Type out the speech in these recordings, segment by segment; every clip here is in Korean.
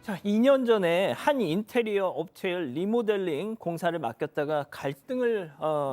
자, 2년 전에 한 인테리어 업체의 리모델링 공사를 맡겼다가 갈등을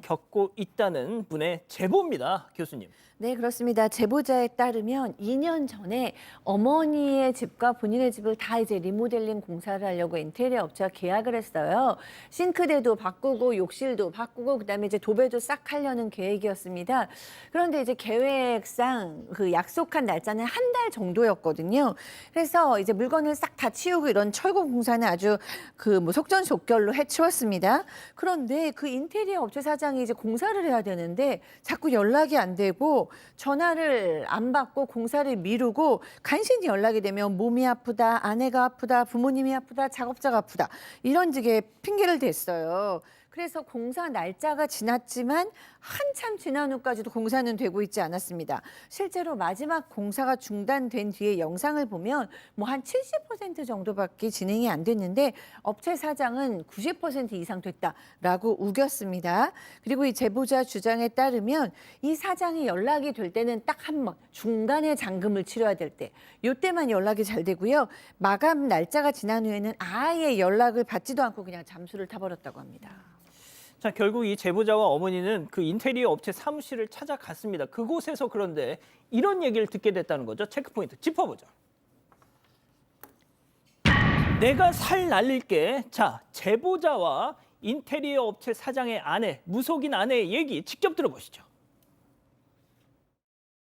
겪고 있다는 분의 제보입니다, 교수님. 네, 그렇습니다. 제보자에 따르면 2년 전에 어머니의 집과 본인의 집을 다 이제 리모델링 공사를 하려고 인테리어 업체와 계약을 했어요. 싱크대도 바꾸고 욕실도 바꾸고 그다음에 이제 도배도 싹 하려는 계획이었습니다. 그런데 이제 계획상 그 약속한 날짜는 한 달 정도였거든요. 그래서 이제 물건을 싹 다 치우고 이런 철거 공사는 아주 그 뭐 속전속결로 해치웠습니다. 그런데 그 인테리어 업체 사장이 이제 공사를 해야 되는데 자꾸 연락이 안 되고 전화를 안 받고 공사를 미루고 간신히 연락이 되면 몸이 아프다, 아내가 아프다, 부모님이 아프다, 작업자가 아프다 이런 식의 핑계를 댔어요. 그래서 공사 날짜가 지났지만 한참 지난 후까지도 공사는 되고 있지 않았습니다. 실제로 마지막 공사가 중단된 뒤에 영상을 보면 뭐 한 70% 정도밖에 진행이 안 됐는데 업체 사장은 90% 이상 됐다라고 우겼습니다. 그리고 이 제보자 주장에 따르면 이 사장이 연락이 될 때는 딱 한 번 중간에 잔금을 치러야 될 때, 이때만 연락이 잘 되고요. 마감 날짜가 지난 후에는 아예 연락을 받지도 않고 그냥 잠수를 타버렸다고 합니다. 자, 결국 이 제보자와 어머니는 그 인테리어 업체 사무실을 찾아갔습니다. 그곳에서 그런데 이런 얘기를 듣게 됐다는 거죠. 체크포인트 짚어보죠. 내가 살 날릴게. 자, 제보자와 인테리어 업체 사장의 아내, 무속인 아내의 얘기 직접 들어보시죠.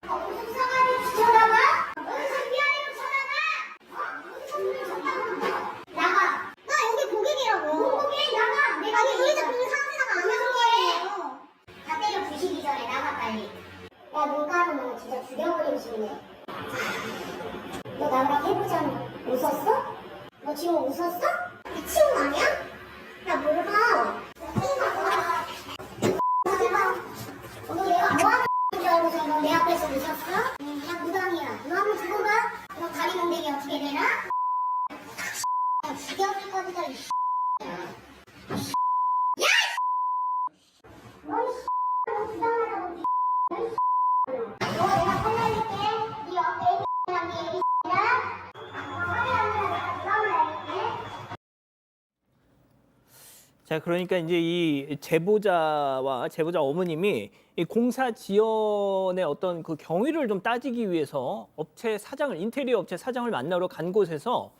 무슨 상황을 지켜나가? 무슨 미안해로 쳐나가? 무슨 쳤다고? 나가. 나 여기 고객이라고. 고객 나가. 내가 여기 의자 보는 상사가 아니야. 다 때려 부시기 전에 나가 빨리. 야 눈가루는 진짜 죽여버리고 싶네. 너 나랑 해보자면 웃었어? 너 지금 웃었어? 미친 거 아니야? 나 몰라. 너 내가 뭐하는 줄 알고서 너 내 앞에서 웃었어? 야 무당이야. 너 한번 두고 봐. 너 다리 문대기 어떻게 되나? 죽여줄 겁니다. 이 야! 너 부당하다고. 너 내가 살려줄게. 네 옆에 애기랑 네 애기랑 화려한 내가 부당을 알겠네. 자, 그러니까 이제 이 제보자와 제보자 어머님이 이 공사 지연의 어떤 그 경위를 좀 따지기 위해서 업체 사장을, 인테리어 업체 사장을 만나러 간 곳에서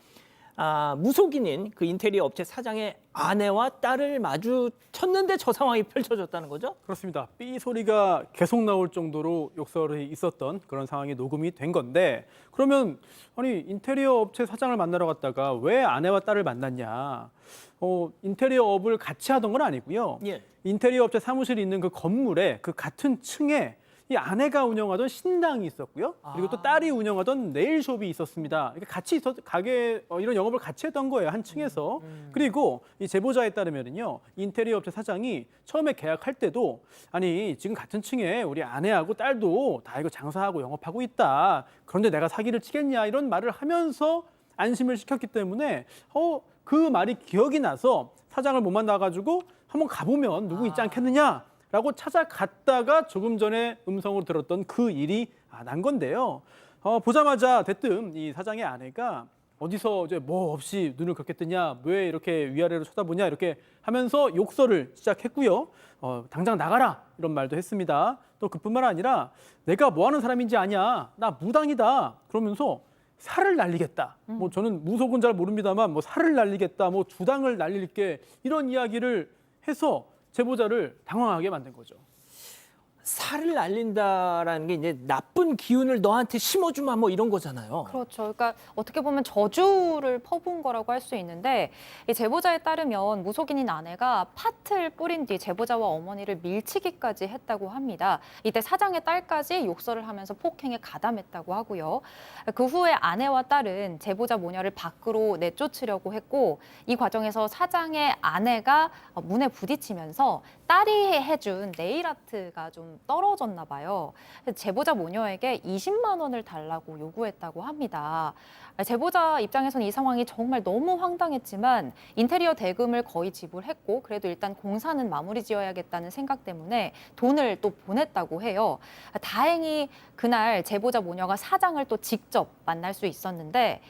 무속인인 그 인테리어 업체 사장의 아내와 딸을 마주쳤는데 저 상황이 펼쳐졌다는 거죠? 그렇습니다. 삐 소리가 계속 나올 정도로 욕설이 있었던 그런 상황이 녹음이 된 건데, 그러면 아니 인테리어 업체 사장을 만나러 갔다가 왜 아내와 딸을 만났냐? 인테리어 업을 같이 하던 건 아니고요. 예. 인테리어 업체 사무실이 있는 그 건물에 그 같은 층에 이 아내가 운영하던 신당이 있었고요. 그리고 또 딸이 운영하던 네일숍이 있었습니다. 이렇게 같이 가게 이런 영업을 같이 했던 거예요. 한 층에서. 그리고 이 제보자에 따르면요, 인테리어 업체 사장이 처음에 계약할 때도 아니 지금 같은 층에 우리 아내하고 딸도 다 이거 장사하고 영업하고 있다. 그런데 내가 사기를 치겠냐 이런 말을 하면서 안심을 시켰기 때문에 그 말이 기억이 나서 사장을 못 만나가지고 한번 가보면 누구 있지 않겠느냐. 라고 찾아갔다가 조금 전에 음성으로 들었던 그 일이 난 건데요. 보자마자 대뜸 이 사장의 아내가 어디서 이제 뭐 없이 눈을 그렇게 뜨냐, 왜 이렇게 위아래로 쳐다보냐 이렇게 하면서 욕설을 시작했고요. 당장 나가라 이런 말도 했습니다. 또 그뿐만 아니라 내가 뭐 하는 사람인지 아냐, 나 무당이다 그러면서 살을 날리겠다. 뭐 저는 무속은 잘 모릅니다만 뭐 살을 날리겠다, 뭐 주당을 날릴게 이런 이야기를 해서 제보자를 당황하게 만든 거죠. 살을 날린다라는 게 이제 나쁜 기운을 너한테 심어주마 뭐 이런 거잖아요. 그렇죠. 그러니까 어떻게 보면 저주를 퍼부은 거라고 할 수 있는데, 이 제보자에 따르면 무속인인 아내가 팥을 뿌린 뒤 제보자와 어머니를 밀치기까지 했다고 합니다. 이때 사장의 딸까지 욕설을 하면서 폭행에 가담했다고 하고요. 그 후에 아내와 딸은 제보자 모녀를 밖으로 내쫓으려고 했고, 이 과정에서 사장의 아내가 문에 부딪히면서 딸이 해준 네일 아트가 좀 떨어졌나 봐요. 제보자 모녀에게 20만 원을 달라고 요구했다고 합니다. 제보자 입장에서는 이 상황이 정말 너무 황당했지만 인테리어 대금을 거의 지불했고 그래도 일단 공사는 마무리 지어야겠다는 생각 때문에 돈을 또 보냈다고 해요. 다행히 그날 제보자 모녀가 사장을 또 직접 만날 수 있었는데,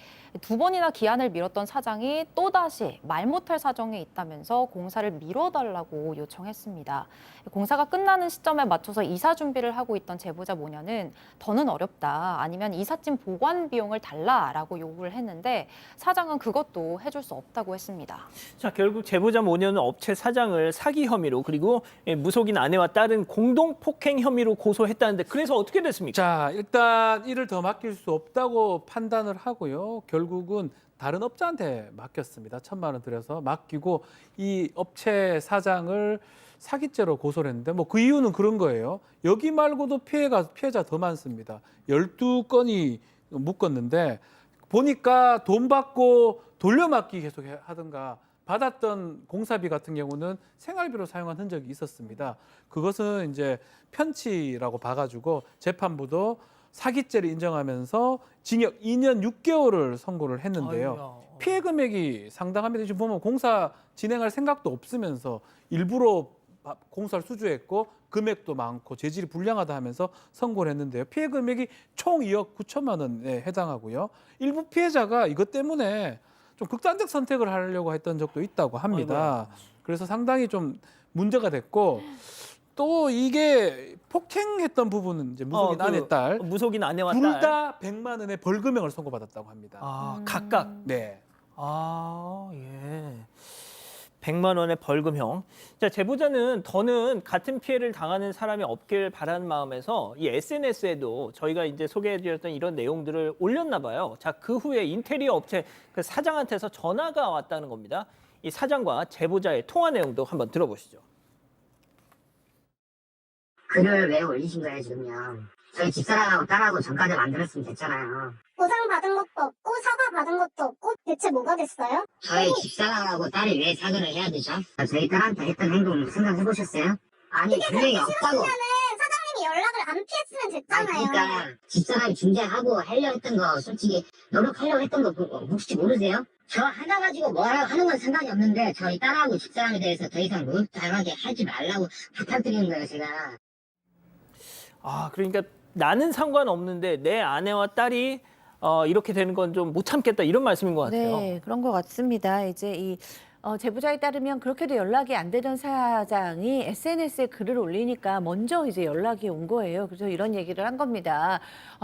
두 번이나 기한을 미뤘던 사장이 또다시 말 못할 사정이 있다면서 공사를 미뤄달라고 요청했습니다. 공사가 끝나는 시점에 맞춰서 이사 준비를 하고 있던 제보자 모녀는 더는 어렵다, 아니면 이삿짐 보관 비용을 달라라고 요구를 했는데 사장은 그것도 해줄 수 없다고 했습니다. 자, 결국 제보자 모녀는 업체 사장을 사기 혐의로 그리고 무속인 아내와 딸은 공동 폭행 혐의로 고소했다는데 그래서 어떻게 됐습니까? 자, 일단 일을 더 맡길 수 없다고 판단을 하고요. 결국은 다른 업자한테 맡겼습니다. 1,000만 원 들여서 맡기고 이 업체 사장을 사기죄로 고소를 했는데 뭐 그 이유는 그런 거예요. 여기 말고도 피해자 더 많습니다. 12건이 묶었는데 보니까 돈 받고 돌려막기 계속 하든가 받았던 공사비 같은 경우는 생활비로 사용한 흔적이 있었습니다. 그것은 이제 편취라고 봐가지고 재판부도 사기죄를 인정하면서 징역 2년 6개월을 선고를 했는데요. 아이고야. 피해 금액이 상당합니다. 지금 보면 공사 진행할 생각도 없으면서 일부러 공사를 수주했고 금액도 많고 재질이 불량하다 하면서 선고를 했는데요. 피해 금액이 총 2억 9천만 원에 해당하고요. 일부 피해자가 이것 때문에 좀 극단적 선택을 하려고 했던 적도 있다고 합니다. 그래서 상당히 좀 문제가 됐고 또 이게 폭행했던 부분은 이제 무속인 아내 딸 무속인 아내와 둘 딸. 다 100만 원의 벌금형을 선고받았다고 합니다. 아, 각각. 네. 아, 예. 100만 원의 벌금형. 자, 제보자는 더는 같은 피해를 당하는 사람이 없길 바라는 마음에서 이 SNS에도 저희가 이제 소개해드렸던 이런 내용들을 올렸나 봐요. 자, 그 후에 인테리어 업체 그 사장한테서 전화가 왔다는 겁니다. 이 사장과 제보자의 통화 내용도 한번 들어보시죠. 글을 왜 올리신 거예요, 지금요? 저희 집사람하고 딸하고 전과자 만들었으면 됐잖아요. 보상 받은 것도 없고 사과 받은 것도 없고 대체 뭐가 됐어요? 저희 집사람하고 딸이 왜 사과를 해야 되죠? 저희 딸한테 했던 행동 생각해보셨어요? 아니, 분명히 없다고. 사장님이 연락을 안 피했으면 아니, 됐잖아요. 그러니까 집사람이 중재하고 하려 했던 거 솔직히 노력하려고 했던 거 혹시 모르세요? 저 하나 가지고 뭐라고 하는 건 상관이 없는데 저희 딸하고 집사람에 대해서 더 이상 노력 당하게 하지 말라고 부탁드리는 거예요, 제가. 아, 그러니까 나는 상관없는데 내 아내와 딸이 이렇게 되는 건 좀 못 참겠다 이런 말씀인 것 같아요. 네, 그런 것 같습니다. 이제 이 제보자에 따르면 그렇게도 연락이 안 되던 사장이 SNS에 글을 올리니까 먼저 이제 연락이 온 거예요. 그래서 이런 얘기를 한 겁니다.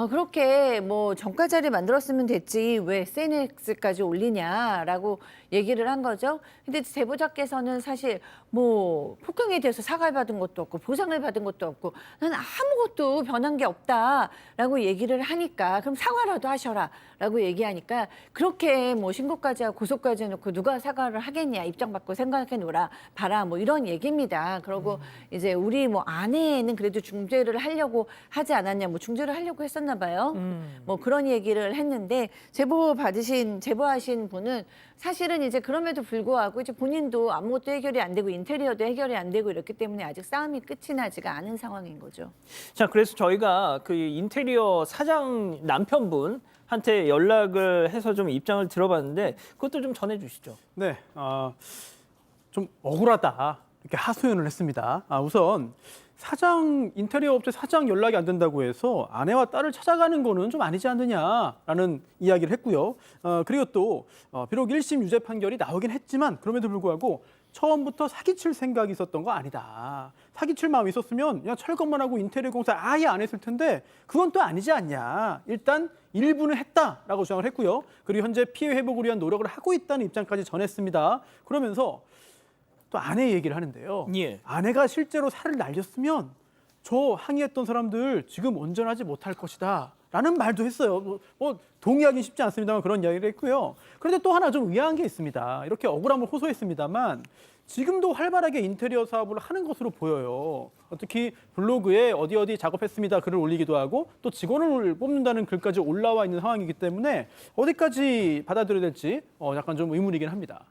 그렇게 뭐 정가자를 만들었으면 됐지 왜 SNS까지 올리냐라고 얘기를 한 거죠. 근데 제보자께서는 사실 뭐 폭행에 대해서 사과를 받은 것도 없고 보상을 받은 것도 없고 난 아무것도 변한 게 없다라고 얘기를 하니까 그럼 사과라도 하셔라라고 얘기하니까 그렇게 뭐 신고까지 하고 고소까지 해놓고 누가 사과를 하겠냐 입장 바꿔 생각해 놓으라 봐라 뭐 이런 얘기입니다. 그러고 이제 우리 뭐 아내는 그래도 중재를 하려고 하지 않았냐 뭐 중재를 하려고 했었나 봐요. 뭐 그런 얘기를 했는데 제보하신 분은 사실은 이제 그럼에도 불구하고 이제 본인도 아무것도 해결이 안 되고 인테리어도 해결이 안 되고 이렇기 때문에 아직 싸움이 끝이 나지가 않은 상황인 거죠. 자, 그래서 저희가 그 인테리어 사장 남편분한테 연락을 해서 좀 입장을 들어봤는데 그것도 좀 전해주시죠. 네, 좀 억울하다 이렇게 하소연을 했습니다. 우선 인테리어 업체 사장 연락이 안 된다고 해서 아내와 딸을 찾아가는 거는 좀 아니지 않느냐라는 이야기를 했고요. 그리고 또 비록 1심 유죄 판결이 나오긴 했지만 그럼에도 불구하고 처음부터 사기칠 생각이 있었던 거 아니다. 사기칠 마음이 있었으면 그냥 철거만 하고 인테리어 공사 아예 안 했을 텐데 그건 또 아니지 않냐. 일단 일부는 했다라고 주장을 했고요. 그리고 현재 피해 회복을 위한 노력을 하고 있다는 입장까지 전했습니다. 그러면서 또 아내 얘기를 하는데요. 예. 아내가 실제로 살을 날렸으면 저 항의했던 사람들 지금 온전하지 못할 것이다. 라는 말도 했어요. 뭐 동의하기 쉽지 않습니다만 그런 이야기를 했고요. 그런데 또 하나 좀 의아한 게 있습니다. 이렇게 억울함을 호소했습니다만 지금도 활발하게 인테리어 사업을 하는 것으로 보여요. 특히 블로그에 어디 작업했습니다 글을 올리기도 하고 또 직원을 뽑는다는 글까지 올라와 있는 상황이기 때문에 어디까지 받아들여야 될지 약간 좀 의문이긴 합니다.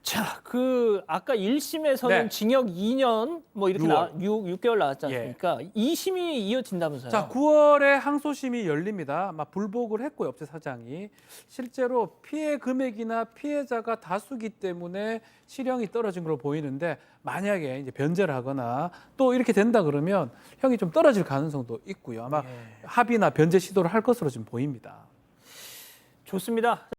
자, 그 아까 1심에서는 네. 징역 2년 뭐 이렇게 6개월 나왔지 예. 않습니까? 2심이 이어진다면서요. 자, 9월에 항소심이 열립니다. 불복을 했고요, 업체 사장이. 실제로 피해 금액이나 피해자가 다수기 때문에 실형이 떨어진 걸로 보이는데 만약에 이제 변제를 하거나 또 이렇게 된다 그러면 형이 좀 떨어질 가능성도 있고요. 아마 합의나 변제 시도를 할 것으로 지금 보입니다. 좋습니다.